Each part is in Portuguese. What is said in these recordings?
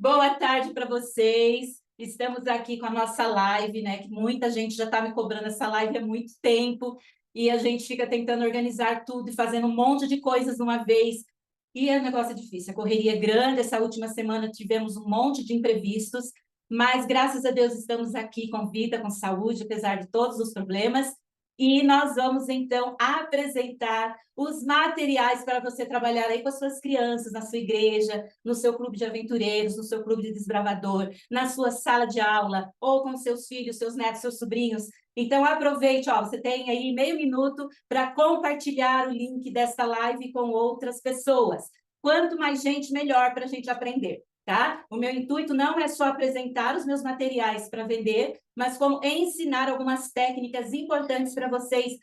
Boa tarde para vocês. Estamos aqui com a nossa live, né? Que muita gente já está me cobrando essa live há muito tempo e a gente fica tentando organizar tudo e fazendo um monte de coisas de uma vez. E o negócio é difícil, a correria é grande. Essa última semana tivemos um monte de imprevistos, mas graças a Deus estamos aqui com vida, com saúde, apesar de todos os problemas. E nós vamos, então, apresentar os materiais para você trabalhar aí com as suas crianças, na sua igreja, no seu clube de aventureiros, no seu clube de desbravador, na sua sala de aula, ou com seus filhos, seus netos, seus sobrinhos. Então, aproveite, ó, você tem aí meio minuto para compartilhar o link desta live com outras pessoas. Quanto mais gente, melhor para a gente aprender. Tá? O meu intuito não é só apresentar os meus materiais para vender, mas como ensinar algumas técnicas importantes para vocês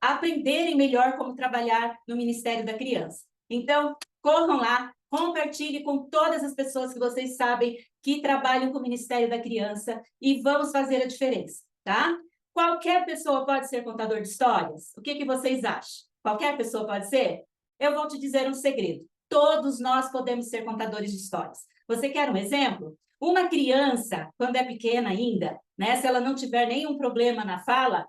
aprenderem melhor como trabalhar no Ministério da Criança. Então, corram lá, compartilhe com todas as pessoas que vocês sabem que trabalham com o Ministério da Criança e vamos fazer a diferença, tá? Qualquer pessoa pode ser contador de histórias? O que vocês acham? Qualquer pessoa pode ser? Eu vou te dizer um segredo. Todos nós podemos ser contadores de histórias. Você quer um exemplo? Uma criança, quando é pequena ainda, né, se ela não tiver nenhum problema na fala,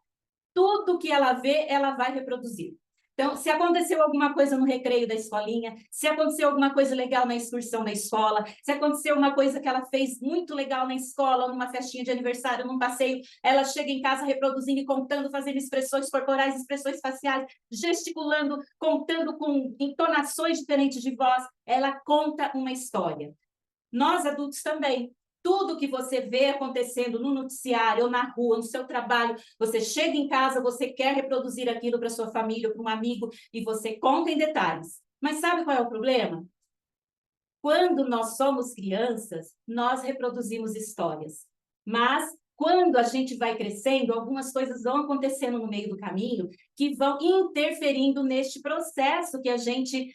tudo que ela vê, ela vai reproduzir. Então, se aconteceu alguma coisa no recreio da escolinha, se aconteceu alguma coisa legal na excursão da escola, se aconteceu uma coisa que ela fez muito legal na escola, numa festinha de aniversário, num passeio, ela chega em casa reproduzindo e contando, fazendo expressões corporais, expressões faciais, gesticulando, contando com entonações diferentes de voz, ela conta uma história. Nós adultos também. Tudo que você vê acontecendo no noticiário ou na rua, no seu trabalho, você chega em casa, você quer reproduzir aquilo para sua família ou para um amigo e você conta em detalhes. Mas sabe qual é o problema? Quando nós somos crianças, nós reproduzimos histórias. Mas quando a gente vai crescendo, algumas coisas vão acontecendo no meio do caminho que vão interferindo neste processo que a gente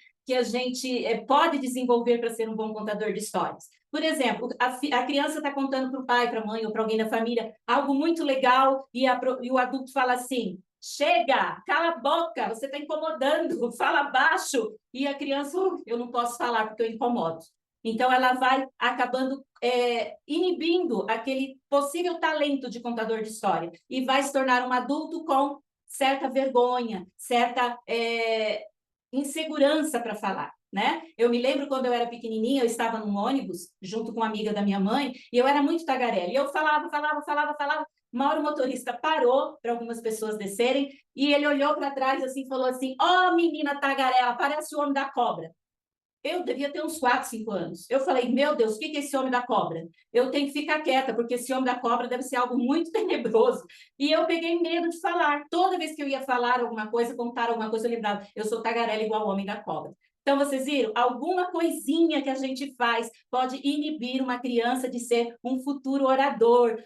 pode desenvolver para ser um bom contador de histórias. Por exemplo, a criança está contando para o pai, para a mãe ou para alguém da família algo muito legal e o adulto fala assim: chega, cala a boca, você está incomodando, fala baixo. E a criança, eu não posso falar porque eu incomodo. Então, ela vai acabando inibindo aquele possível talento de contador de história e vai se tornar um adulto com certa vergonha, certa insegurança para falar, né? Eu me lembro quando eu era pequenininha, eu estava num ônibus junto com uma amiga da minha mãe e eu era muito tagarela. E eu falava. Uma hora o motorista parou para algumas pessoas descerem e ele olhou para trás assim e falou assim: ó, oh, menina tagarela, parece o homem da cobra. Eu devia ter uns 4, 5 anos. Eu falei, meu Deus, o que é esse homem da cobra? Eu tenho que ficar quieta, porque esse homem da cobra deve ser algo muito tenebroso. E eu peguei medo de falar. Toda vez que eu ia falar alguma coisa, contar alguma coisa, eu lembrava, eu sou tagarela igual o homem da cobra. Então, vocês viram? Alguma coisinha que a gente faz pode inibir uma criança de ser um futuro orador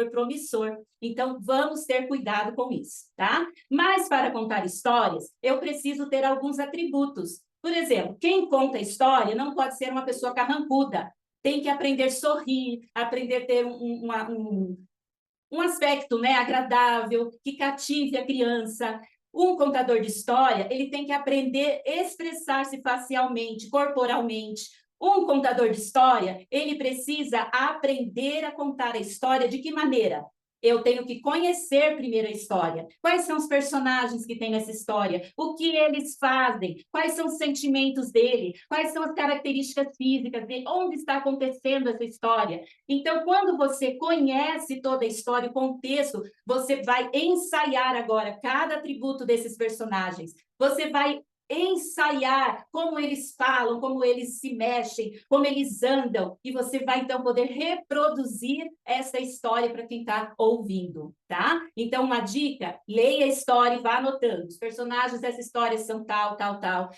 promissor. Então, vamos ter cuidado com isso, tá? Mas, para contar histórias, eu preciso ter alguns atributos. Por exemplo, quem conta história não pode ser uma pessoa carrancuda. Tem que aprender a sorrir, aprender a ter um aspecto, né, agradável, que cative a criança. Um contador de história, ele tem que aprender a expressar-se facialmente, corporalmente. Um contador de história, ele precisa aprender a contar a história de que maneira? Eu tenho que conhecer primeiro a história. Quais são os personagens que tem nessa história? O que eles fazem? Quais são os sentimentos dele? Quais são as características físicas dele? Onde está acontecendo essa história? Então, quando você conhece toda a história, o contexto, você vai ensaiar agora cada atributo desses personagens. Você vai ensaiar como eles falam, como eles se mexem, como eles andam, e você vai, então, poder reproduzir essa história para quem está ouvindo, tá? Então, uma dica, leia a história e vá anotando. Os personagens dessa história são tal, tal, tal.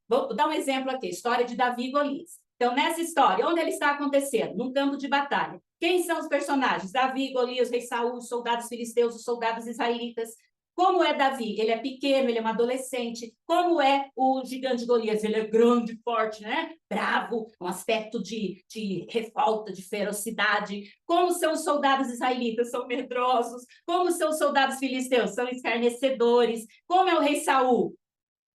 Vou dar um exemplo aqui, história de Davi e Golias. Então, nessa história, onde ele está acontecendo? Num campo de batalha. Quem são os personagens? Davi, Golias, rei Saul, os soldados filisteus, os soldados israelitas. Como é Davi? Ele é pequeno, ele é um adolescente. Como é o gigante Golias? Ele é grande, forte, né? Bravo, um aspecto de revolta, de ferocidade. Como são os soldados israelitas? São medrosos. Como são os soldados filisteus? São escarnecedores. Como é o rei Saul?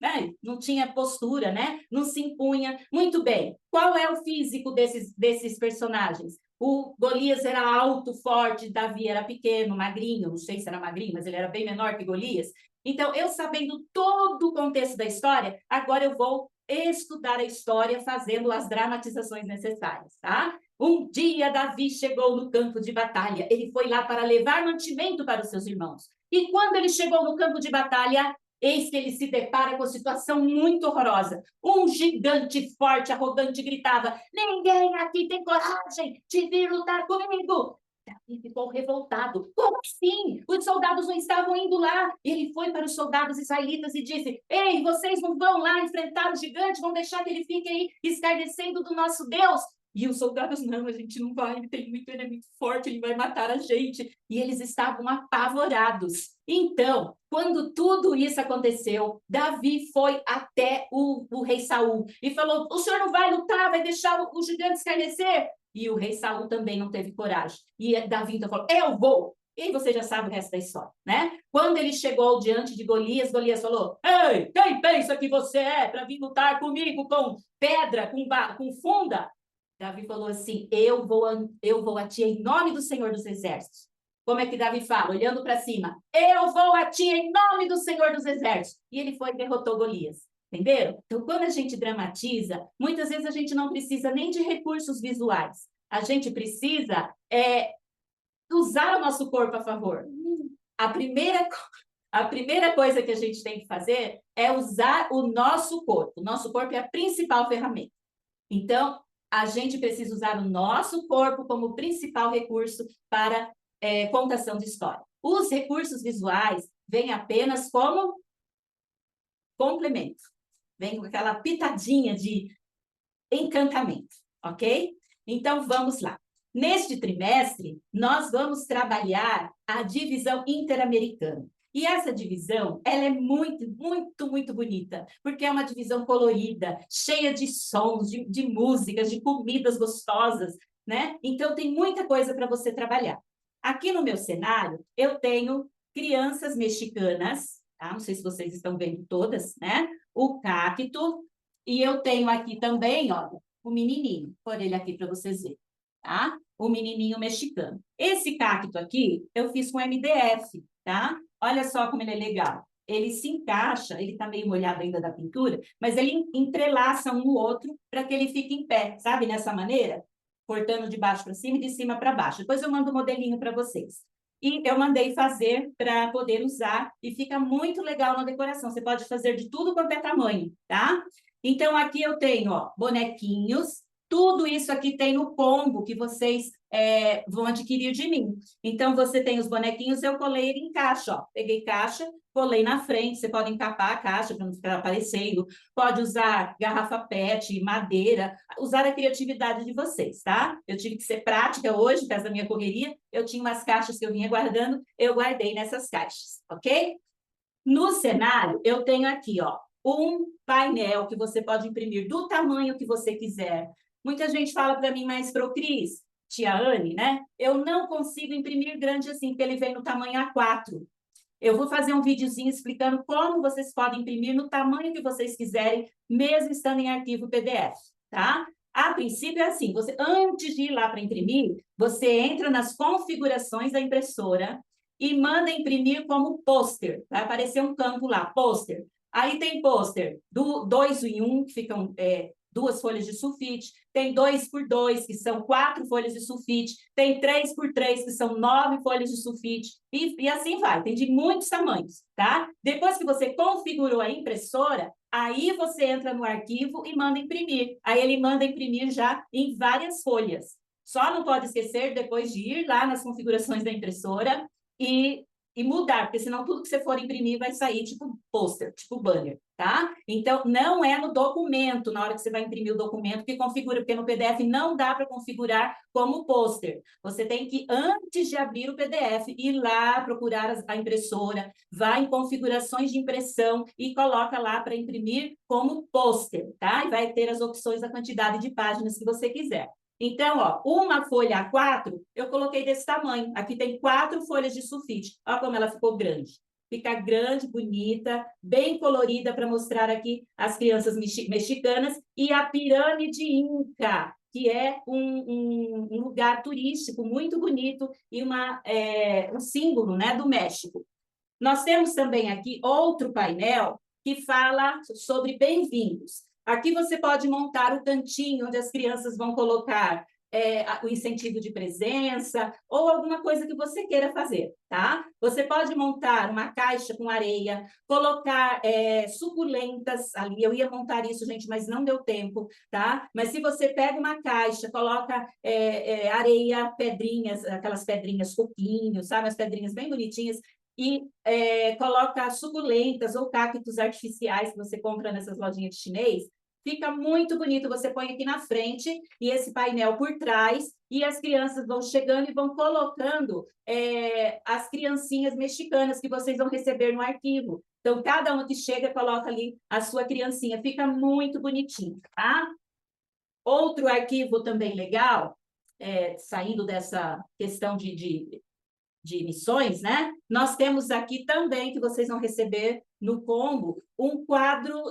né? Não tinha postura, né? Não se impunha. Muito bem. Qual é o físico desses personagens? O Golias era alto, forte, Davi era pequeno, magrinho, não sei se era magrinho, mas ele era bem menor que Golias. Então, eu sabendo todo o contexto da história, agora eu vou estudar a história fazendo as dramatizações necessárias, tá? Um dia Davi chegou no campo de batalha. Ele foi lá para levar mantimento para os seus irmãos. E quando ele chegou no campo de batalha, eis que ele se depara com uma situação muito horrorosa. Um gigante forte, arrogante, gritava: ninguém aqui tem coragem de vir lutar comigo. Davi ficou revoltado. Como assim? Os soldados não estavam indo lá. Ele foi para os soldados israelitas e disse: ei, vocês não vão lá enfrentar o gigante, vão deixar que ele fique aí escarnecendo do nosso Deus? E os soldados, não, a gente não vai, ele é muito forte, ele vai matar a gente. E eles estavam apavorados. Então, quando tudo isso aconteceu, Davi foi até o rei Saul e falou: o senhor não vai lutar, vai deixar o gigante escarnecer? E o rei Saul também não teve coragem. E Davi então falou: eu vou. E aí você já sabe o resto da história, né? Quando ele chegou diante de Golias, Golias falou: ei, quem pensa que você é para vir lutar comigo com pedra, com funda? Davi falou assim: eu vou a ti em nome do Senhor dos Exércitos. Como é que Davi fala? Olhando para cima: eu vou a ti em nome do Senhor dos Exércitos. E ele foi e derrotou Golias. Entenderam? Então, quando a gente dramatiza, muitas vezes a gente não precisa nem de recursos visuais. A gente precisa usar o nosso corpo a favor. A primeira, a primeira coisa que a gente tem que fazer é usar o nosso corpo. O nosso corpo é a principal ferramenta. Então, a gente precisa usar o nosso corpo como principal recurso para contação de história. Os recursos visuais vêm apenas como complemento. Vem com aquela pitadinha de encantamento, ok? Então, vamos lá. Neste trimestre, nós vamos trabalhar a divisão interamericana. E essa divisão, ela é muito, muito, muito bonita, porque é uma divisão colorida, cheia de sons, de músicas, de comidas gostosas, né? Então, tem muita coisa para você trabalhar. Aqui no meu cenário, eu tenho crianças mexicanas, tá? Não sei se vocês estão vendo todas, né? O cacto, e eu tenho aqui também, ó, o menininho. Por ele aqui para vocês verem, tá? O menininho mexicano. Esse cacto aqui, eu fiz com MDF, tá? Olha só como ele é legal. Ele se encaixa, ele tá meio molhado ainda da pintura, mas ele entrelaça um no outro para que ele fique em pé, sabe? Nessa maneira, cortando de baixo para cima e de cima para baixo. Depois eu mando o modelinho para vocês. E eu mandei fazer para poder usar e fica muito legal na decoração. Você pode fazer de tudo quanto é tamanho, tá? Então, aqui eu tenho, ó, bonequinhos. Tudo isso aqui tem no combo que vocês vão adquirir de mim. Então, você tem os bonequinhos, eu colei ele em caixa, ó. Peguei caixa, colei na frente. Você pode encapar a caixa para não ficar aparecendo. Pode usar garrafa PET, madeira. Usar a criatividade de vocês, tá? Eu tive que ser prática hoje, por causa da minha correria. Eu tinha umas caixas que eu vinha guardando, eu guardei nessas caixas, ok? No cenário, eu tenho aqui, ó, um painel que você pode imprimir do tamanho que você quiser. Muita gente fala para mim, mas pro Cris, tia Anne, né? Eu não consigo imprimir grande assim, porque ele vem no tamanho A4. Eu vou fazer um videozinho explicando como vocês podem imprimir no tamanho que vocês quiserem, mesmo estando em arquivo PDF, tá? A princípio é assim, você, antes de ir lá para imprimir, você entra nas configurações da impressora e manda imprimir como pôster. Vai aparecer um campo lá, pôster. Aí tem pôster do 2 em 1, que ficam duas folhas de sulfite, tem 2 por 2, que são 4 folhas de sulfite, tem 3 por 3, que são 9 folhas de sulfite, e assim vai, tem de muitos tamanhos, tá? Depois que você configurou a impressora, aí você entra no arquivo e manda imprimir. Aí ele manda imprimir já em várias folhas. Só não pode esquecer, depois de ir lá nas configurações da impressora e mudar, porque senão tudo que você for imprimir vai sair tipo pôster, tipo banner, tá? Então, não é no documento, na hora que você vai imprimir o documento, que configura, porque no PDF não dá para configurar como pôster. Você tem que, antes de abrir o PDF, ir lá procurar a impressora, vai em configurações de impressão e coloca lá para imprimir como pôster, tá? E vai ter as opções da quantidade de páginas que você quiser. Então, ó, uma folha A4, eu coloquei desse tamanho. Aqui tem 4 folhas de sulfite. Olha como ela ficou grande. fica grande, bonita, bem colorida para mostrar aqui as crianças mexicanas, e a pirâmide Inca, que é um lugar turístico muito bonito e um símbolo, né, do México. Nós temos também aqui outro painel que fala sobre bem-vindos. Aqui você pode montar o cantinho onde as crianças vão colocar o incentivo de presença ou alguma coisa que você queira fazer, tá? Você pode montar uma caixa com areia, colocar suculentas ali. Eu ia montar isso, gente, mas não deu tempo, tá? Mas se você pega uma caixa, coloca areia, pedrinhas, aquelas pedrinhas coquinhos, sabe? As pedrinhas bem bonitinhas, e coloca suculentas ou cactos artificiais que você compra nessas lojinhas de chinês, fica muito bonito. Você põe aqui na frente e esse painel por trás, e as crianças vão chegando e vão colocando as criancinhas mexicanas que vocês vão receber no arquivo. Então, cada um que chega coloca ali a sua criancinha, fica muito bonitinho, tá? Outro arquivo também legal, saindo dessa questão de missões, né? Nós temos aqui também, que vocês vão receber no combo, um quadro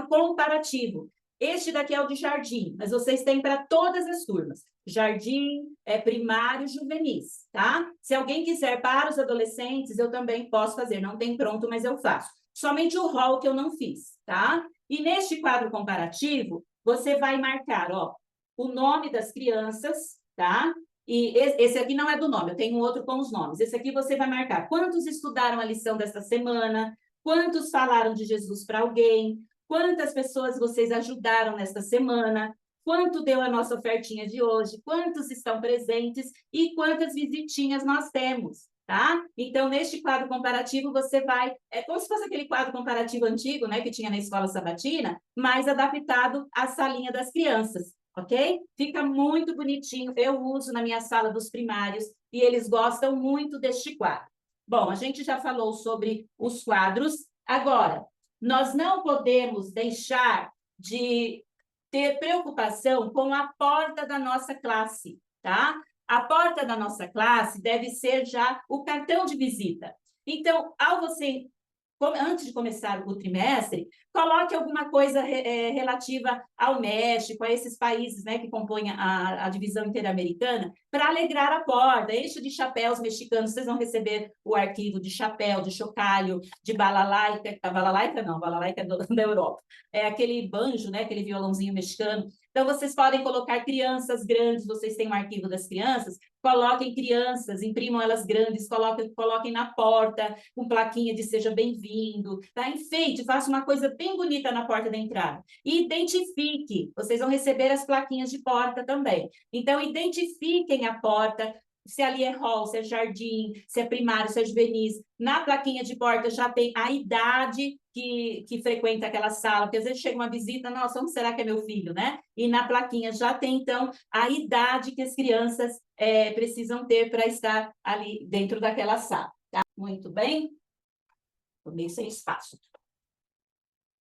comparativo. Este daqui é o de jardim, mas vocês têm para todas as turmas. Jardim, primário, juvenis, tá? Se alguém quiser para os adolescentes, eu também posso fazer. Não tem pronto, mas eu faço. Somente o rol que eu não fiz, tá? E neste quadro comparativo, você vai marcar, ó, o nome das crianças, tá? E esse aqui não é do nome, eu tenho um outro com os nomes. Esse aqui você vai marcar quantos estudaram a lição desta semana, quantos falaram de Jesus para alguém, quantas pessoas vocês ajudaram nesta semana, quanto deu a nossa ofertinha de hoje, quantos estão presentes e quantas visitinhas nós temos, tá? Então, neste quadro comparativo, você vai... É como se fosse aquele quadro comparativo antigo, né, que tinha na escola sabatina, mas adaptado à salinha das crianças. Ok? Fica muito bonitinho, eu uso na minha sala dos primários e eles gostam muito deste quadro. Bom, a gente já falou sobre os quadros, agora, nós não podemos deixar de ter preocupação com a porta da nossa classe, tá? A porta da nossa classe deve ser já o cartão de visita. Então, antes de começar o trimestre, coloque alguma coisa relativa ao México, a esses países, né, que compõem a divisão interamericana, para alegrar a porta. Enche de chapéus mexicanos, vocês vão receber o arquivo de chapéu, de chocalho, de balalaica. A balalaica não, a balalaica é da Europa. É aquele banjo, né, aquele violãozinho mexicano. Então, vocês podem colocar crianças grandes, vocês têm um arquivo das crianças, coloquem crianças, imprimam elas grandes, coloquem na porta, com plaquinha de seja bem-vindo, tá? Enfeite, faça uma coisa bem bonita na porta da entrada. E identifique, vocês vão receber as plaquinhas de porta também. Então, identifiquem a porta, se ali é hall, se é jardim, se é primário, se é juvenis. Na plaquinha de porta já tem a idade que frequenta aquela sala, porque às vezes chega uma visita, nossa, onde será que é meu filho, né? E na plaquinha já tem, então, a idade que as crianças precisam ter para estar ali dentro daquela sala, tá? Muito bem? Estou meio sem espaço.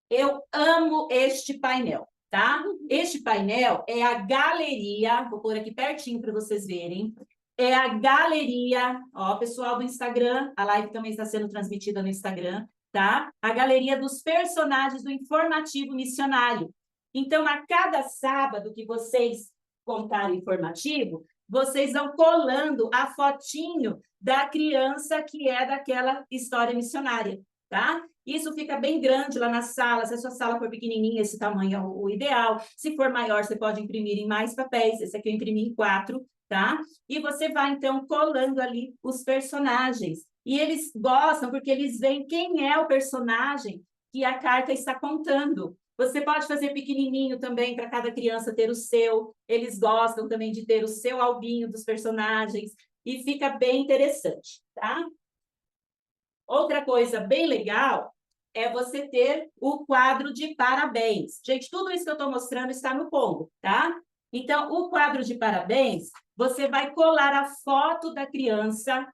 Eu amo este painel, tá? Este painel é a galeria, vou pôr aqui pertinho para vocês verem, é a galeria, ó, pessoal do Instagram, a live também está sendo transmitida no Instagram, tá? A galeria dos personagens do informativo missionário. Então, a cada sábado que vocês contarem o informativo, vocês vão colando a fotinho da criança que é daquela história missionária, tá? Isso fica bem grande lá na sala. Se a sua sala for pequenininha, esse tamanho é o ideal. Se for maior, você pode imprimir em mais papéis. Esse aqui eu imprimi em 4, tá? E você vai, então, colando ali os personagens. E eles gostam porque eles veem quem é o personagem que a carta está contando. Você pode fazer pequenininho também para cada criança ter o seu. Eles gostam também de ter o seu albinho dos personagens. E fica bem interessante, tá? Outra coisa bem legal é você ter o quadro de parabéns. Gente, tudo isso que eu estou mostrando está no combo, tá? Então, o quadro de parabéns, você vai colar a foto da criança,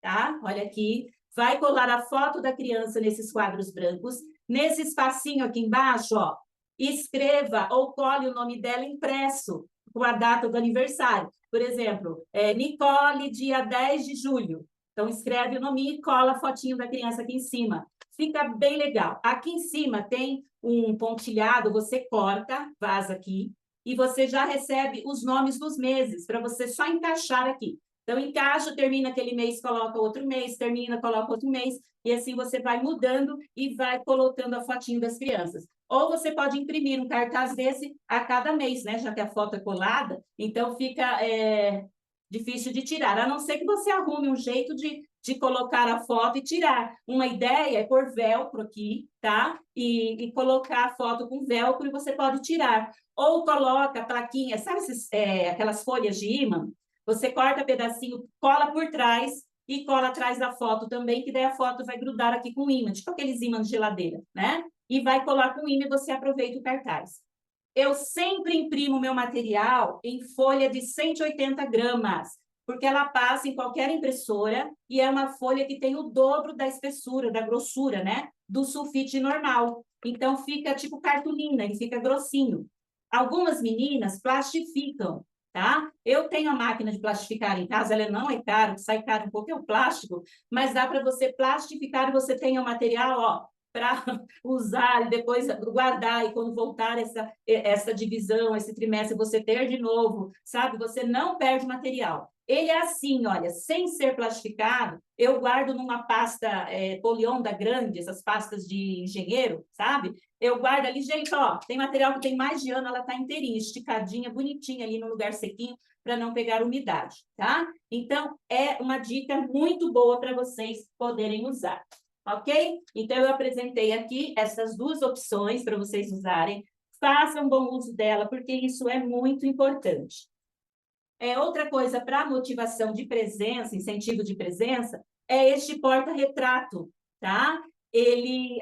tá? Olha aqui. Vai colar a foto da criança nesses quadros brancos. Nesse espacinho aqui embaixo, ó, escreva ou cole o nome dela impresso com a data do aniversário. Por exemplo, Nicole, dia 10 de julho. Então, escreve o nominho e cola a fotinho da criança aqui em cima. Fica bem legal. Aqui em cima tem um pontilhado, você corta, vaza aqui, e você já recebe os nomes dos meses, para você só encaixar aqui. Então, encaixa, termina aquele mês, coloca outro mês, termina, coloca outro mês, e assim você vai mudando e vai colocando a fotinho das crianças. Ou você pode imprimir um cartaz desse a cada mês, né? Já que a foto é colada, então fica difícil de tirar, a não ser que você arrume um jeito de colocar a foto e tirar. Uma ideia é pôr velcro aqui, tá? E colocar a foto com velcro e você pode tirar. Ou coloca plaquinha, sabe aquelas folhas de ímã? Você corta pedacinho, cola por trás e cola atrás da foto também, que daí a foto vai grudar aqui com ímã, tipo aqueles ímãs de geladeira, né? E vai colar com ímã e você aproveita o cartaz. Eu sempre imprimo meu material em folha de 180 gramas, porque ela passa em qualquer impressora e é uma folha que tem o dobro da espessura, da grossura, né? Do sulfite normal. Então, fica tipo cartolina, ele fica grossinho. Algumas meninas plastificam, tá? Eu tenho a máquina de plastificar em casa, ela não é cara, sai caro um pouco é o plástico, mas dá para você plastificar e você tem o material, ó, para usar e depois guardar, e quando voltar essa divisão, esse trimestre, você ter de novo, sabe? Você não perde material. Ele é assim, olha, sem ser plastificado, eu guardo numa pasta Polionda grande, essas pastas de engenheiro, sabe? Eu guardo ali, gente, ó, tem material que tem mais de ano, ela tá inteirinha, esticadinha, bonitinha ali no lugar sequinho, para não pegar umidade, tá? Então, é uma dica muito boa para vocês poderem usar. Ok? Então, eu apresentei aqui essas duas opções para vocês usarem. Façam bom uso dela, porque isso é muito importante. Outra coisa para motivação de presença, incentivo de presença, é este porta-retrato, tá?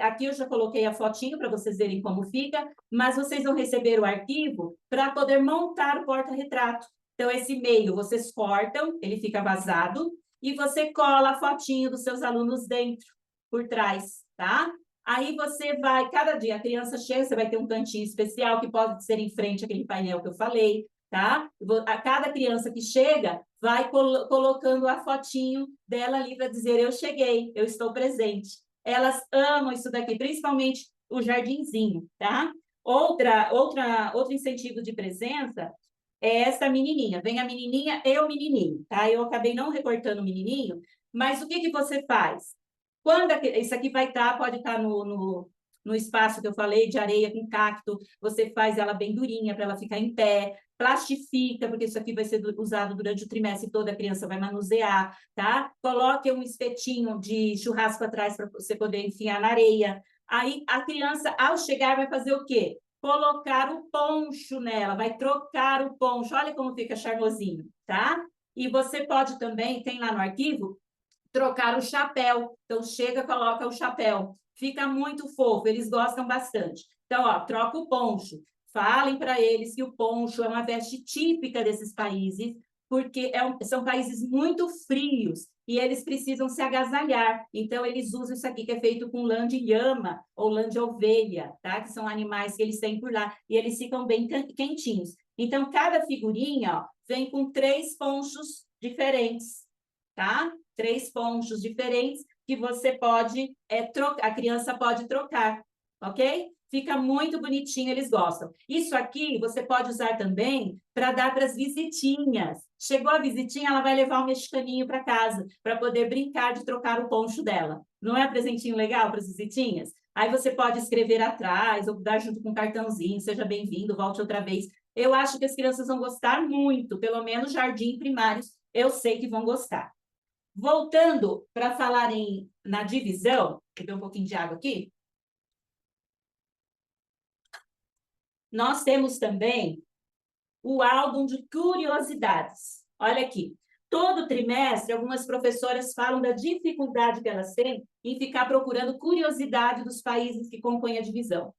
Aqui eu já coloquei a fotinho para vocês verem como fica, mas vocês vão receber o arquivo para poder montar o porta-retrato. Então, esse e-mail vocês cortam, ele fica vazado, e você cola a fotinho dos seus alunos dentro, por trás, tá? Aí você vai, cada dia a criança chega, você vai ter um cantinho especial que pode ser em frente àquele painel que eu falei, tá? A cada criança que chega vai colocando a fotinho dela ali para dizer eu cheguei, eu estou presente. Elas amam isso daqui, principalmente o jardinzinho, tá? Outro incentivo de presença é essa menininha. Vem a menininha e o menininho, tá? Eu acabei não recortando o menininho, mas o que que você faz? Quando isso aqui vai estar, pode estar no espaço que eu falei, de areia com cacto, você faz ela bem durinha para ela ficar em pé, plastifica, porque isso aqui vai ser usado durante o trimestre todo, a criança vai manusear, tá? Coloque um espetinho de churrasco atrás para você poder enfiar na areia. Aí a criança, ao chegar, vai fazer o quê? Colocar o poncho nela, vai trocar o poncho. Olha como fica charmosinho, tá? E você pode também, tem lá no arquivo, trocar o chapéu. Então, chega, coloca o chapéu. Fica muito fofo, eles gostam bastante. Então, ó, troca o poncho. Falem para eles que o poncho é uma veste típica desses países, porque são países muito frios e eles precisam se agasalhar. Então, eles usam isso aqui, que é feito com lã de lhama ou lã de ovelha, tá? Que são animais que eles têm por lá. E eles ficam bem quentinhos. Então, cada figurinha, ó, vem com 3 ponchos diferentes, tá? 3 ponchos diferentes que você pode trocar, a criança pode trocar, ok? Fica muito bonitinho, eles gostam. Isso aqui você pode usar também para dar para as visitinhas. Chegou a visitinha, ela vai levar um mexicaninho para casa, para poder brincar de trocar o poncho dela. Não é presentinho legal para as visitinhas? Aí você pode escrever atrás, ou dar junto com um cartãozinho, seja bem-vindo, volte outra vez. Eu acho que as crianças vão gostar muito, pelo menos jardim primários, eu sei que vão gostar. Voltando para falar na divisão, vou beber um pouquinho de água aqui. Nós temos também o álbum de curiosidades. Olha aqui. Todo trimestre, algumas professoras falam da dificuldade que elas têm em ficar procurando curiosidade dos países que compõem a divisão.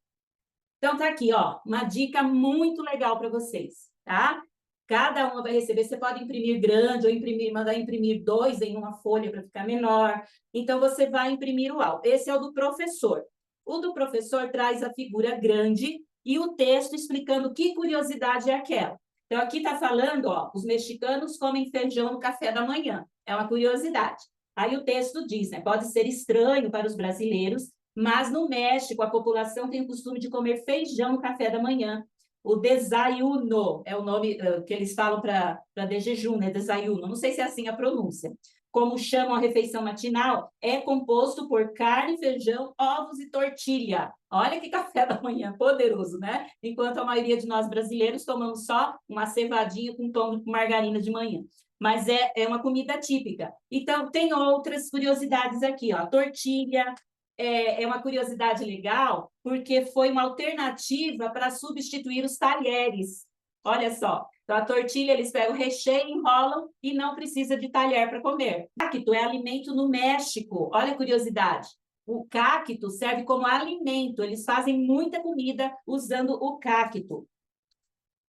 Então, tá aqui, ó, uma dica muito legal para vocês, tá? Cada uma vai receber, você pode imprimir grande ou mandar imprimir 2 em uma folha para ficar menor. Então, você vai imprimir o álbum. Esse é o do professor. O do professor traz a figura grande e o texto explicando que curiosidade é aquela. Então, aqui está falando, ó, os mexicanos comem feijão no café da manhã. É uma curiosidade. Aí o texto diz, né? Pode ser estranho para os brasileiros, mas no México a população tem o costume de comer feijão no café da manhã. O desayuno é o nome que eles falam para de jejum, né? Desayuno. Não sei se é assim a pronúncia. Como chamam a refeição matinal, é composto por carne, feijão, ovos e tortilha. Olha que café da manhã poderoso, né? Enquanto a maioria de nós brasileiros tomamos só uma cevadinha com tom de margarina de manhã. Mas é uma comida típica. Então, tem outras curiosidades aqui, ó. Tortilha é uma curiosidade legal, porque foi uma alternativa para substituir os talheres. Olha só, então a tortilha eles pegam o recheio, enrolam e não precisa de talher para comer. Cacto é alimento no México. Olha a curiosidade. O cacto serve como alimento. Eles fazem muita comida usando o cacto.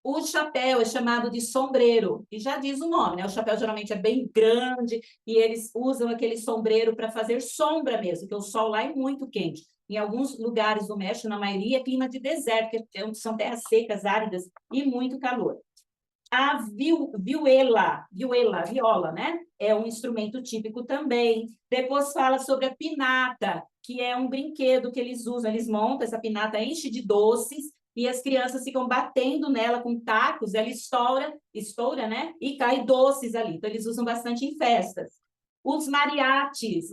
O chapéu é chamado de sombreiro, e já diz o nome, né? O chapéu geralmente é bem grande e eles usam aquele sombreiro para fazer sombra mesmo, porque o sol lá é muito quente. Em alguns lugares do México, na maioria, é clima de deserto, que são terras secas, áridas e muito calor. A viola, né? É um instrumento típico também. Depois fala sobre a pinata, que é um brinquedo que eles usam. Eles montam essa pinata, enche de doces, e as crianças ficam batendo nela com tacos, ela estoura, né? E cai doces ali. Então, eles usam bastante em festas. Os mariachis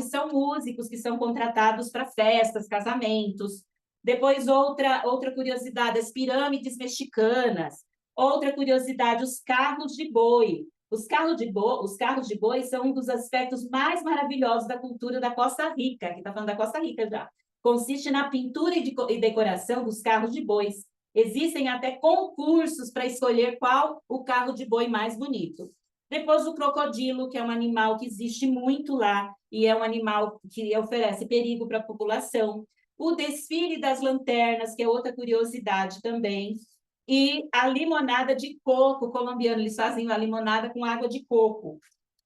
são músicos que são contratados para festas, casamentos. Depois, outra curiosidade, as pirâmides mexicanas. Outra curiosidade, os carros de boi. Os carros de boi são um dos aspectos mais maravilhosos da cultura da Costa Rica, que está falando da Costa Rica já. Consiste na pintura e decoração dos carros de bois. Existem até concursos para escolher qual o carro de boi mais bonito. Depois o crocodilo, que é um animal que existe muito lá e é um animal que oferece perigo para a população. O desfile das lanternas, que é outra curiosidade também. E a limonada de coco colombiana, eles fazem a limonada com água de coco.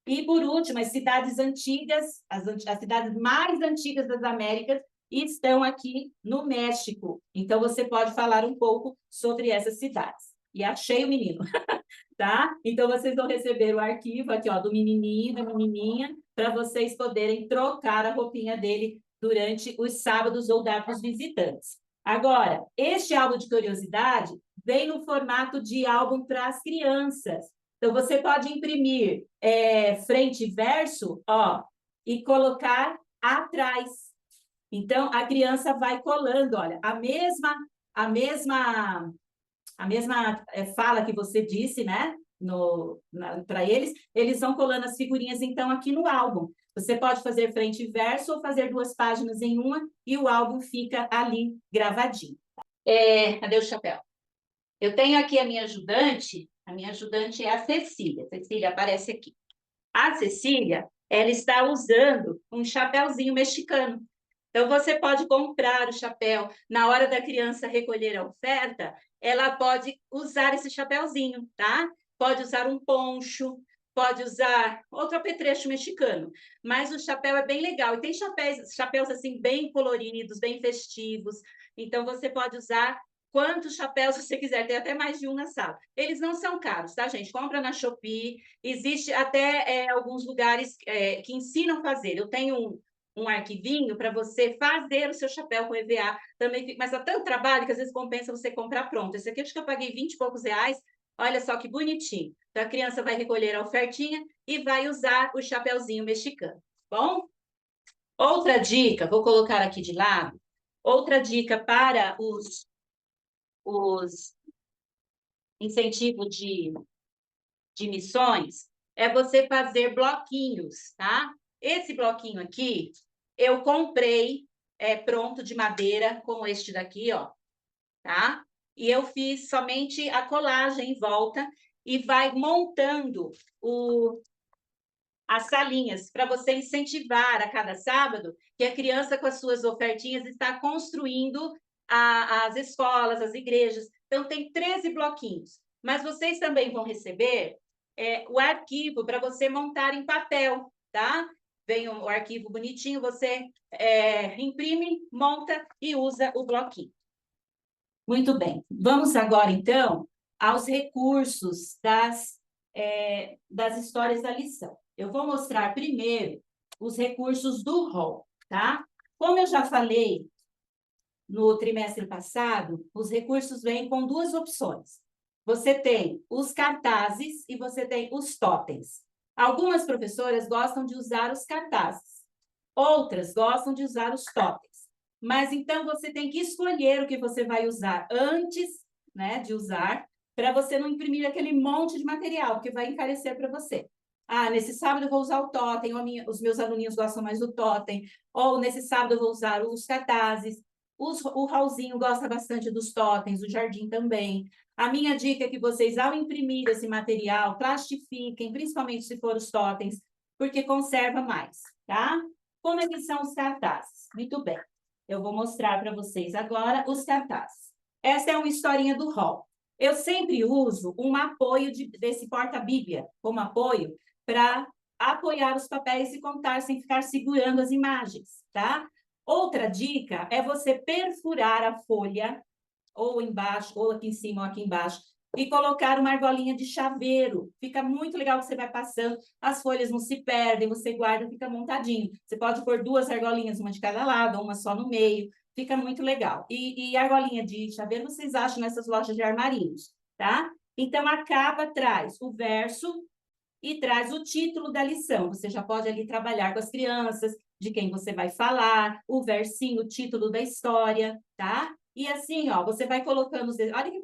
E, por último, as cidades antigas, as cidades mais antigas das Américas, estão aqui no México. Então, você pode falar um pouco sobre essas cidades. E achei o menino, tá? Então, vocês vão receber o arquivo aqui, ó, do menininho, da menininha, para vocês poderem trocar a roupinha dele durante os sábados ou dar para os visitantes. Agora, este álbum de curiosidade vem no formato de álbum para as crianças. Então, você pode imprimir frente e verso, ó, e colocar atrás. Então, a criança vai colando, olha, a mesma fala que você disse, né? Para eles vão colando as figurinhas, então, aqui no álbum. Você pode fazer frente e verso ou fazer 2 páginas em uma e o álbum fica ali gravadinho. Cadê o chapéu? Eu tenho aqui a minha ajudante é a Cecília. Cecília aparece aqui. A Cecília, ela está usando um chapéuzinho mexicano. Então, você pode comprar o chapéu. Na hora da criança recolher a oferta, ela pode usar esse chapéuzinho, tá? Pode usar um poncho, pode usar outro apetrecho mexicano. Mas o chapéu é bem legal. E tem chapéus assim, bem coloridos, bem festivos. Então, você pode usar quantos chapéus você quiser. Tem até mais de um na sala. Eles não são caros, tá, gente? Compra na Shopee. Existe até alguns lugares que ensinam a fazer. Eu tenho um arquivinho para você fazer o seu chapéu com EVA. Também, mas dá tanto trabalho que às vezes compensa você comprar pronto. Esse aqui acho que eu paguei 20 e poucos reais. Olha só que bonitinho. Então, a criança vai recolher a ofertinha e vai usar o chapéuzinho mexicano. Bom? Outra dica, vou colocar aqui de lado. Outra dica para os incentivos de missões é você fazer bloquinhos, tá? Esse bloquinho aqui, eu comprei pronto de madeira, como este daqui, ó, tá? E eu fiz somente a colagem em volta e vai montando as salinhas para você incentivar a cada sábado que a criança com as suas ofertinhas está construindo as escolas, as igrejas. Então, tem 13 bloquinhos. Mas vocês também vão receber o arquivo para você montar em papel, tá? Vem o arquivo bonitinho, você imprime, monta e usa o bloquinho. Muito bem. Vamos agora, então, aos recursos das histórias da lição. Eu vou mostrar primeiro os recursos do rol, tá? Como eu já falei no trimestre passado, os recursos vêm com duas opções. Você tem os cartazes e você tem os totens. Algumas professoras gostam de usar os cartazes, outras gostam de usar os totens. Mas então você tem que escolher o que você vai usar antes, né, de usar, para você não imprimir aquele monte de material, porque vai encarecer para você. Ah, nesse sábado eu vou usar o totem, os meus aluninhos gostam mais do totem, ou nesse sábado eu vou usar os cartazes. O Raulzinho gosta bastante dos totens, o Jardim também. A minha dica é que vocês, ao imprimir esse material, plastifiquem, principalmente se for os totens, porque conserva mais, tá? Como é que são os cartazes? Muito bem. Eu vou mostrar para vocês agora os cartazes. Essa é uma historinha do rol. Eu sempre uso um apoio desse porta-bíblia como apoio para apoiar os papéis e contar sem ficar segurando as imagens, tá? Outra dica é você perfurar a folha, ou embaixo, ou aqui em cima, ou aqui embaixo, e colocar uma argolinha de chaveiro. Fica muito legal que você vai passando, as folhas não se perdem, você guarda, fica montadinho. Você pode pôr duas argolinhas, uma de cada lado, uma só no meio, fica muito legal. E argolinha de chaveiro vocês acham nessas lojas de armarinhos, tá? Então, a capa traz o verso e traz o título da lição. Você já pode ali trabalhar com as crianças, de quem você vai falar, o versinho, o título da história, tá? E assim, ó, você vai colocando os olha que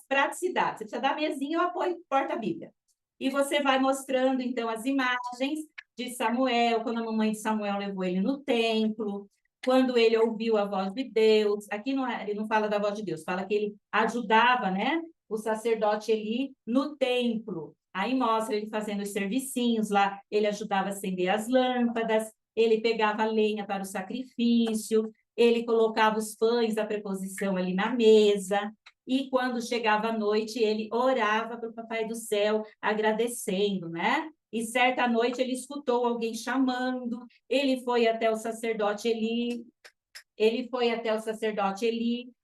praticidade. Você precisa da mesinha ou apoio porta-bíblia. E você vai mostrando, então, as imagens de Samuel, quando a mamãe de Samuel levou ele no templo, quando ele ouviu a voz de Deus. Aqui não, ele não fala da voz de Deus, fala que ele ajudava, né? O sacerdote Eli no templo. Aí mostra ele fazendo os servicinhos lá, ele ajudava a acender as lâmpadas, ele pegava lenha para o sacrifício, ele colocava os pães da preposição ali na mesa, e quando chegava a noite, ele orava para o Papai do Céu, agradecendo, né? E certa noite ele escutou alguém chamando, ele foi até o sacerdote Eli,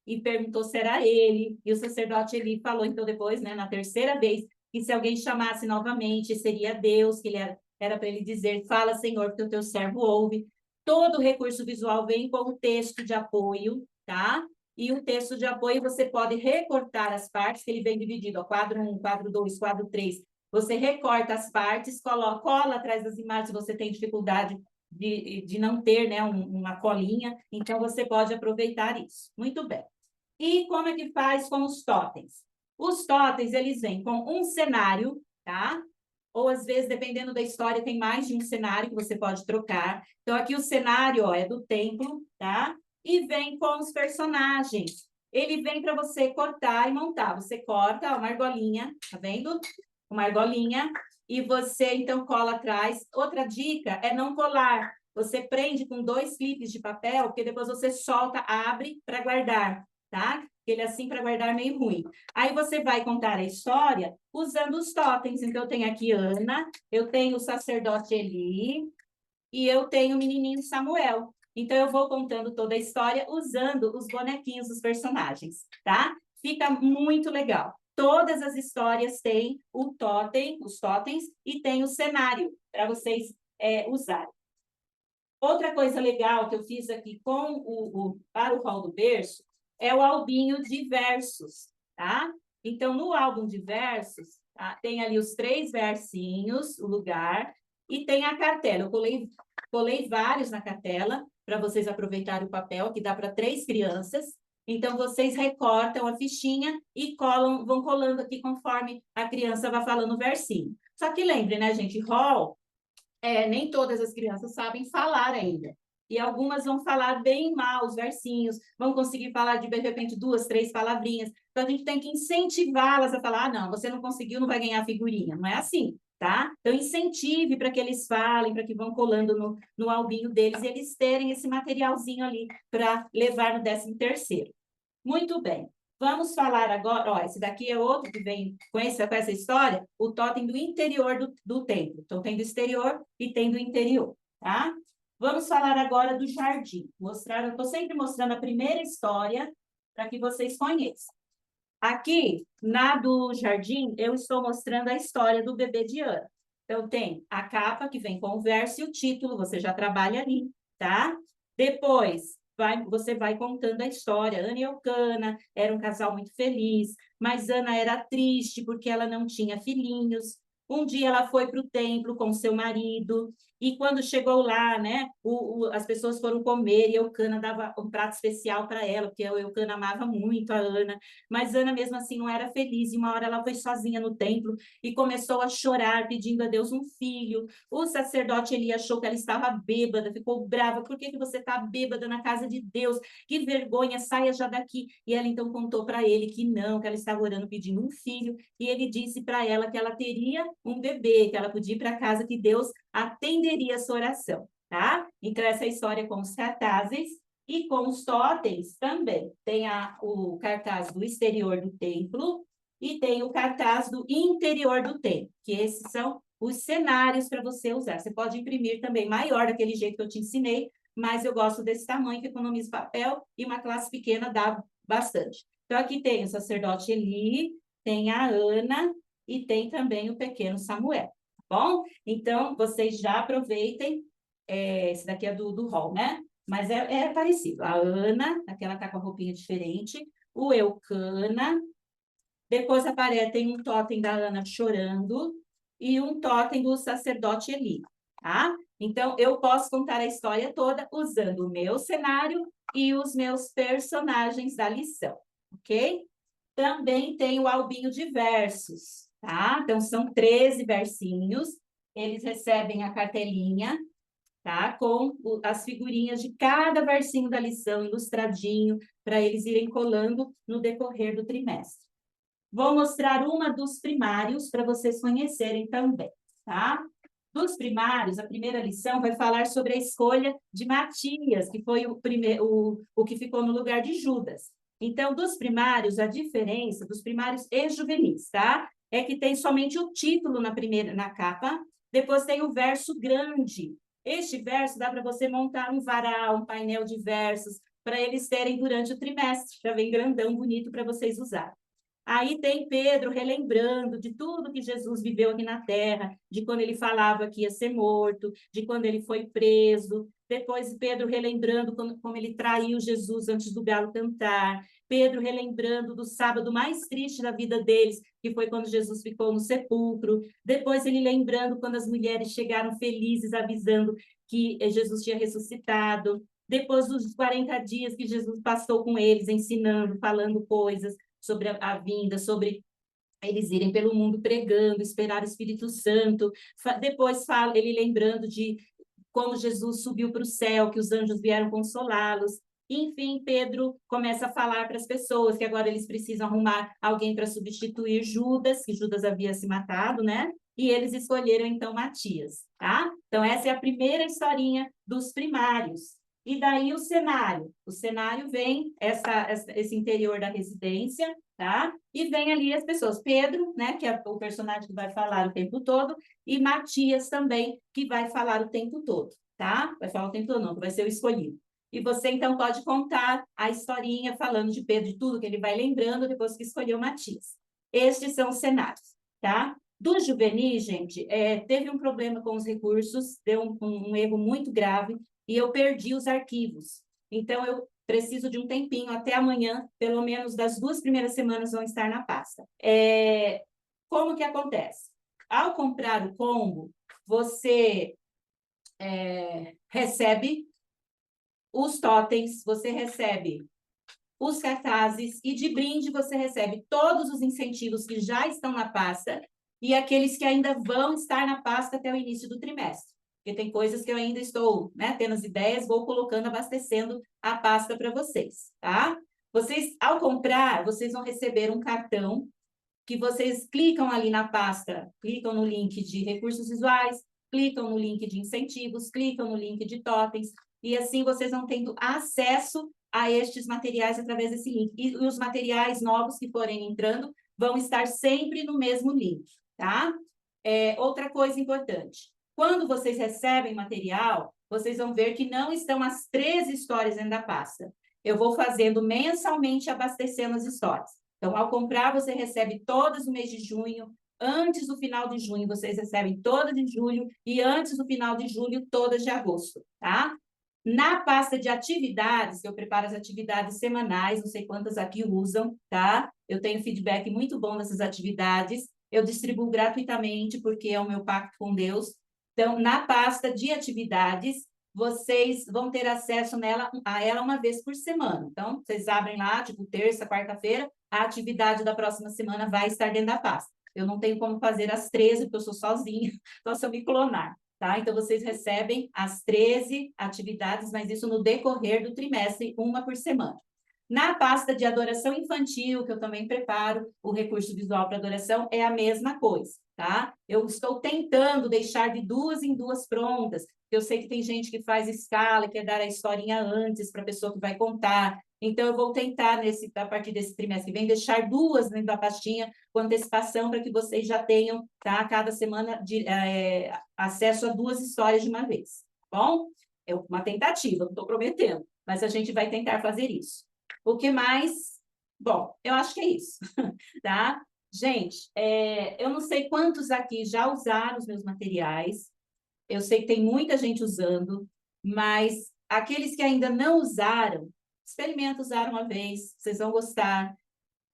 e perguntou se era ele, e o sacerdote Eli falou, então, depois, né, na terceira vez, que se alguém chamasse novamente, seria Deus, que ele era para ele dizer, fala, Senhor, porque o teu servo ouve. Todo recurso visual vem com o texto de apoio, tá? E o texto de apoio você pode recortar as partes, que ele vem dividido, ó, quadro 1, quadro 2, quadro 3. Você recorta as partes, cola atrás das imagens, se você tem dificuldade de não ter, né, uma colinha, então você pode aproveitar isso. Muito bem. E como é que faz com os totens? Os totens, eles vêm com um cenário, tá? Ou às vezes, dependendo da história, tem mais de um cenário que você pode trocar. Então, aqui o cenário, ó, é do templo, tá? E vem com os personagens. Ele vem para você cortar e montar. Você corta uma argolinha, tá vendo? Uma argolinha. E você, então, cola atrás. Outra dica é não colar. Você prende com 2 clipes de papel, porque depois você solta, abre para guardar, tá? Ele assim para guardar meio ruim. Aí você vai contar a história usando os totens. Então, eu tenho aqui Ana, eu tenho o sacerdote Eli e eu tenho o menininho Samuel. Então, eu vou contando toda a história usando os bonequinhos dos personagens, tá? Fica muito legal. Todas as histórias têm o totem, os totens, e tem o cenário para vocês usarem. Outra coisa legal que eu fiz aqui para o Hall do Berço é o albinho de versos, tá? Então, no álbum de versos, tá? Tem ali os 3 versinhos, o lugar, e tem a cartela. Eu colei vários na cartela, para vocês aproveitarem o papel, que dá para 3 crianças. Então, vocês recortam a fichinha e vão colando aqui conforme a criança vai falando o versinho. Só que lembre, né, gente, Hall nem todas as crianças sabem falar ainda. E algumas vão falar bem mal os versinhos, vão conseguir falar de repente 2, 3 palavrinhas. Então, a gente tem que incentivá-las a falar, não, você não conseguiu, não vai ganhar figurinha. Não é assim, tá? Então, incentive para que eles falem, para que vão colando no albinho deles, e eles terem esse materialzinho ali para levar no 13º. Muito bem. Vamos falar agora, ó, esse daqui é outro que vem com essa história, o totem do interior do templo. Então, tem do exterior e tem do interior, tá? Vamos falar agora do jardim. Eu estou sempre mostrando a primeira história para que vocês conheçam. Aqui, na do jardim, eu estou mostrando a história do bebê de Ana. Então, tem a capa, que vem com o verso e o título, você já trabalha ali, tá? Depois, você vai contando a história. Ana e Eucana era um casal muito feliz, mas Ana era triste porque ela não tinha filhinhos. Um dia ela foi para o templo com seu marido, e quando chegou lá, né, as pessoas foram comer, e Eucana dava um prato especial para ela, porque a Eucana amava muito a Ana, mas Ana, mesmo assim, não era feliz, e uma hora ela foi sozinha no templo, e começou a chorar, pedindo a Deus um filho. O sacerdote Eli achou que ela estava bêbada, ficou brava. Por que, que você está bêbada na casa de Deus? Que vergonha, saia já daqui. E ela então contou para ele que não, que ela estava orando pedindo um filho. E ele disse para ela que ela teria um bebê, que ela podia ir para casa, que Deus atenderia a sua oração. Tá? Então, essa história com os cartazes e com os totens também. Tem o cartaz do exterior do templo, e tem o cartaz do interior do templo, que esses são os cenários para você usar. Você pode imprimir também maior, daquele jeito que eu te ensinei, mas eu gosto desse tamanho, que economiza papel, e uma classe pequena dá bastante. Então, aqui tem o sacerdote Eli, tem a Ana, e tem também o pequeno Samuel, tá bom? Então, vocês já aproveitem, esse daqui é do hall, né? Mas é parecido. A Ana, aquela tá com a roupinha diferente, o Eucana, depois aparece, tem um totem da Ana chorando e um totem do sacerdote Eli, tá? Então, eu posso contar a história toda usando o meu cenário e os meus personagens da lição, ok? Também tem o albinho de versos, tá? Então, são 13 versinhos. Eles recebem a cartelinha, tá? Com as figurinhas de cada versinho da lição, ilustradinho, para eles irem colando no decorrer do trimestre. Vou mostrar uma dos primários para vocês conhecerem também, tá? Dos primários, a primeira lição vai falar sobre a escolha de Matias, que foi o que ficou no lugar de Judas. Então, dos primários, a diferença dos primários e juvenis, tá? É que tem somente o título na capa, depois tem o verso grande. Este verso dá para você montar um varal, um painel de versos, para eles terem durante o trimestre. Já vem grandão, bonito para vocês usarem. Aí tem Pedro relembrando de tudo que Jesus viveu aqui na terra, de quando ele falava que ia ser morto, de quando ele foi preso. Depois Pedro relembrando como ele traiu Jesus antes do galo cantar. Pedro relembrando do sábado mais triste da vida deles, que foi quando Jesus ficou no sepulcro. Depois ele lembrando quando as mulheres chegaram felizes, avisando que Jesus tinha ressuscitado. Depois dos 40 dias que Jesus passou com eles, ensinando, falando coisas sobre a vinda, sobre eles irem pelo mundo pregando, esperar o Espírito Santo. Depois fala ele lembrando de como Jesus subiu para o céu, que os anjos vieram consolá-los. Enfim, Pedro começa a falar para as pessoas que agora eles precisam arrumar alguém para substituir Judas, que Judas havia se matado, né? E eles escolheram, então, Matias, tá? Então, essa é a primeira historinha dos primários. E daí o cenário. O cenário vem esse interior da residência, tá? E vem ali as pessoas. Pedro, né, que é o personagem que vai falar o tempo todo, e Matias também, que vai falar o tempo todo, tá? Vai falar o tempo todo, não, que vai ser o escolhido. E você, então, pode contar a historinha falando de Pedro, de tudo que ele vai lembrando depois que escolheu Matias. Estes são os cenários, tá? Do juvenis, gente, teve um problema com os recursos, deu um erro muito grave, e eu perdi os arquivos. Então, eu preciso de um tempinho, até amanhã, pelo menos das 2 primeiras semanas vão estar na pasta. Como que acontece? Ao comprar o combo, você recebe os totens, você recebe os cartazes, e de brinde você recebe todos os incentivos que já estão na pasta e aqueles que ainda vão estar na pasta até o início do trimestre. Porque tem coisas que eu ainda estou, né, tendo as ideias, vou colocando, abastecendo a pasta para vocês, tá? Vocês, ao comprar, vocês vão receber um cartão que vocês clicam ali na pasta, clicam no link de recursos visuais, clicam no link de incentivos, clicam no link de totens, e assim vocês vão tendo acesso a estes materiais através desse link. E os materiais novos que forem entrando vão estar sempre no mesmo link, tá? Outra coisa importante, quando vocês recebem material, vocês vão ver que não estão as 13 histórias dentro da pasta. Eu vou fazendo mensalmente, abastecendo as histórias. Então, ao comprar, você recebe todas no mês de junho, antes do final de junho, vocês recebem toda de julho e antes do final de julho, todas de agosto, tá? Na pasta de atividades, que eu preparo as atividades semanais, não sei quantas aqui usam, tá? Eu tenho feedback muito bom dessas atividades, eu distribuo gratuitamente, porque é o meu pacto com Deus. Então, na pasta de atividades, vocês vão ter acesso a ela uma vez por semana. Então, vocês abrem lá, tipo, terça, quarta-feira, a atividade da próxima semana vai estar dentro da pasta. Eu não tenho como fazer as 13, porque eu sou sozinha, então se eu me clonar. Tá? Então, vocês recebem as 13 atividades, mas isso no decorrer do trimestre, uma por semana. Na pasta de adoração infantil, que eu também preparo, o recurso visual para adoração é a mesma coisa, tá? Eu estou tentando deixar de 2 em 2 prontas. Eu sei que tem gente que faz escala, quer dar a historinha antes para a pessoa que vai contar. Então, eu vou tentar, a partir desse trimestre que vem, deixar 2 dentro da pastinha com antecipação para que vocês já tenham, tá? Cada semana, acesso a 2 histórias de uma vez, tá bom? É uma tentativa, não estou prometendo, mas a gente vai tentar fazer isso. O que mais? Bom, eu acho que é isso, tá? Gente, eu não sei quantos aqui já usaram os meus materiais, eu sei que tem muita gente usando, mas aqueles que ainda não usaram, experimenta usar uma vez, vocês vão gostar.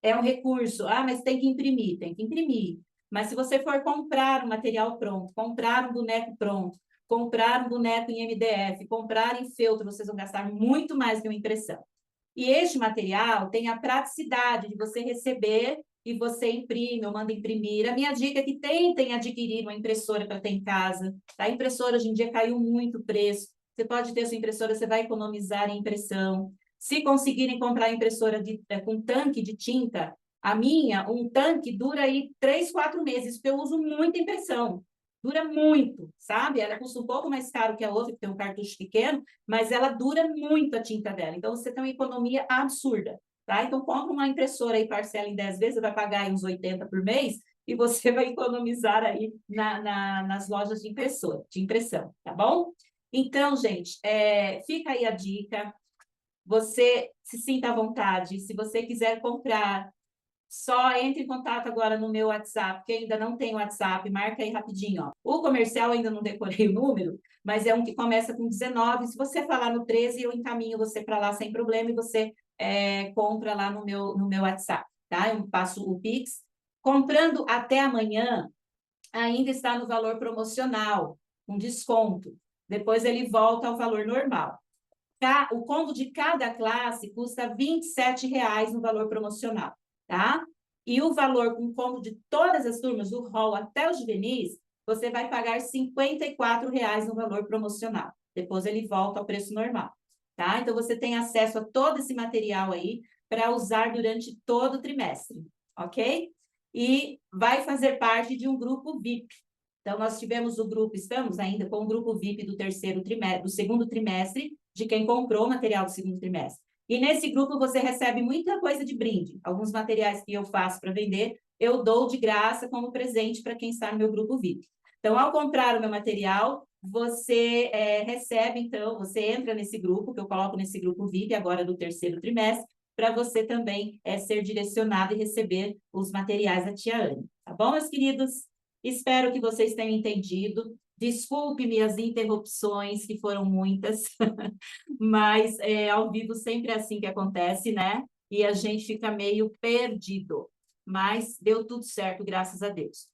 É um recurso, mas tem que imprimir, tem que imprimir. Mas se você for comprar um material pronto, comprar um boneco pronto, comprar um boneco em MDF, comprar em feltro, vocês vão gastar muito mais que uma impressão. E este material tem a praticidade de você receber e você imprime ou manda imprimir. A minha dica é que tentem adquirir uma impressora para ter em casa. A impressora hoje em dia caiu muito o preço. Você pode ter sua impressora, você vai economizar em impressão. Se conseguirem comprar impressora com tanque de tinta, a minha, um tanque dura aí 3, 4 meses, porque eu uso muita impressão. Dura muito, sabe? Ela custa um pouco mais caro que a outra, que tem um cartucho pequeno, mas ela dura muito a tinta dela. Então, você tem uma economia absurda, tá? Então, compra uma impressora e parcela em 10 vezes, você vai pagar aí uns 80 por mês e você vai economizar aí nas lojas de impressão, tá bom? Então, gente, fica aí a dica. Você se sinta à vontade. Se você quiser comprar, só entre em contato agora no meu WhatsApp, que ainda não tem WhatsApp, marca aí rapidinho, ó. O comercial ainda não decorei o número, mas é um que começa com 19. Se você falar no 13, eu encaminho você para lá sem problema e você compra lá no meu WhatsApp, tá? Eu passo o Pix. Comprando até amanhã, ainda está no valor promocional, com desconto. Depois ele volta ao valor normal. O combo de cada classe custa R$ 27,00 no valor promocional, tá? E o valor com combo de todas as turmas, do hall até os juvenis, você vai pagar R$ 54,00 no valor promocional. Depois ele volta ao preço normal, tá? Então, você tem acesso a todo esse material aí para usar durante todo o trimestre, ok? E vai fazer parte de um grupo VIP. Então, nós tivemos o grupo, estamos ainda com o grupo VIP do terceiro trimestre, do segundo trimestre, de quem comprou o material do segundo trimestre. E nesse grupo você recebe muita coisa de brinde. Alguns materiais que eu faço para vender, eu dou de graça como presente para quem está no meu grupo VIP. Então, ao comprar o meu material, você recebe, então, você entra nesse grupo, que eu coloco nesse grupo VIP agora do terceiro trimestre, para você também ser direcionado e receber os materiais da Tia Anne. Tá bom, meus queridos? Espero que vocês tenham entendido. Desculpe minhas interrupções, que foram muitas, mas ao vivo sempre é assim que acontece, né? E a gente fica meio perdido, mas deu tudo certo, graças a Deus.